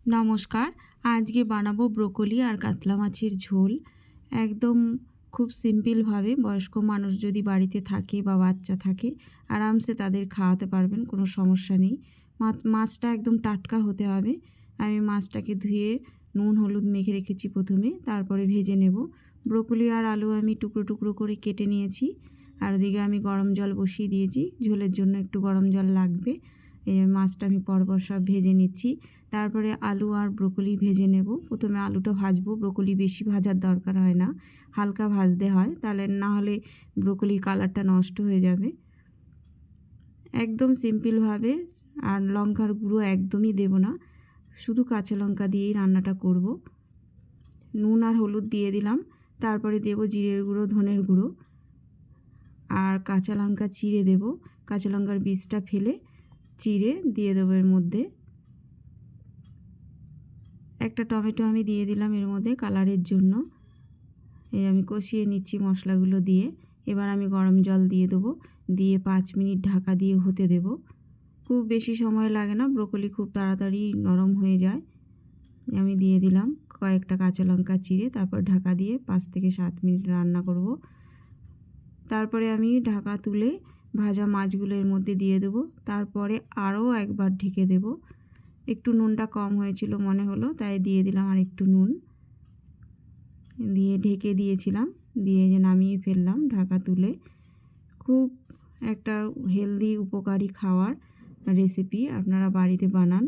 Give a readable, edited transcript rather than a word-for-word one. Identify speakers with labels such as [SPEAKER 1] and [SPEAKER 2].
[SPEAKER 1] নমস্কার। আজকে বানাবো ব্রোকলি আর কাতলা মাছের ঝোল। একদম খুব সিম্পলভাবে বয়স্ক মানুষ যদি বাড়িতে থাকে বা বাচ্চা থাকে আরামসে তাদের খাওয়াতে পারবেন, কোনো সমস্যা নেই। মাছটা একদম টাটকা হতে হবে। আমি মাছটাকে ধুয়ে নুন হলুদ মেখে রেখেছি প্রথমে, তারপরে ভেজে নেব। ব্রোকলি আর আলু আমি টুকরো টুকরো করে কেটে নিয়েছি। আর ওদিকে আমি গরম জল বসিয়ে দিয়েছি, ঝোলের জন্য একটু গরম জল লাগবে। মাছটা আমি পরপর সব ভেজে নিচ্ছি। তারপরে আলু আর ব্রোকলি ভেজে নেব। প্রথমে আলুটা ভাজবো, ব্রোকলি বেশি ভাজার দরকার হয় না, হালকা ভাজতে হয়, তাহলে না হলে ব্রোকলির কালারটা নষ্ট হয়ে যাবে। একদম সিম্পলভাবে, আর লঙ্কার গুঁড়ো একদমই দেব না, শুধু কাঁচা লঙ্কা দিয়েই রান্নাটা করব। নুন আর হলুদ দিয়ে দিলাম, তারপরে দেব জিরের গুঁড়ো, ধনের গুঁড়ো, আর কাঁচা লঙ্কা চিড়ে দেব। কাঁচা লঙ্কার বীজটা ফেলে চিড়ে দিয়ে দেবো এর মধ্যে। একটা টমেটো আমি দিয়ে দিলাম এর মধ্যে কালারের জন্য। আমি কষিয়ে নিচ্ছি মশলাগুলো দিয়ে। এবার আমি গরম জল দিয়ে দেবো, দিয়ে 5 মিনিট ঢাকা দিয়ে হতে দেব। খুব বেশি সময় লাগে না, ব্রোকলি খুব তাড়াতাড়ি নরম হয়ে যায়। আমি দিয়ে দিলাম কয়েকটা কাঁচা লঙ্কা চিড়ে, তারপর ঢাকা দিয়ে 5 থেকে 7 মিনিট রান্না করব। তারপরে আমি ঢাকা তুলে ভাজা মাছগুলো এর মধ্যে দিয়ে দেবো। তারপরে আরও একবার ঢেকে দেব। একটু নুনটা কম হয়েছিল মনে হলো, তাই দিয়ে দিলাম আর একটু নুন, দিয়ে ঢেকে দিয়েছিলাম, দিয়ে যে নামিয়ে ফেললাম ঢাকা তুলে। খুব একটা হেলদি উপকারী খাওয়ার রেসিপি, আপনারা বাড়িতে বানান।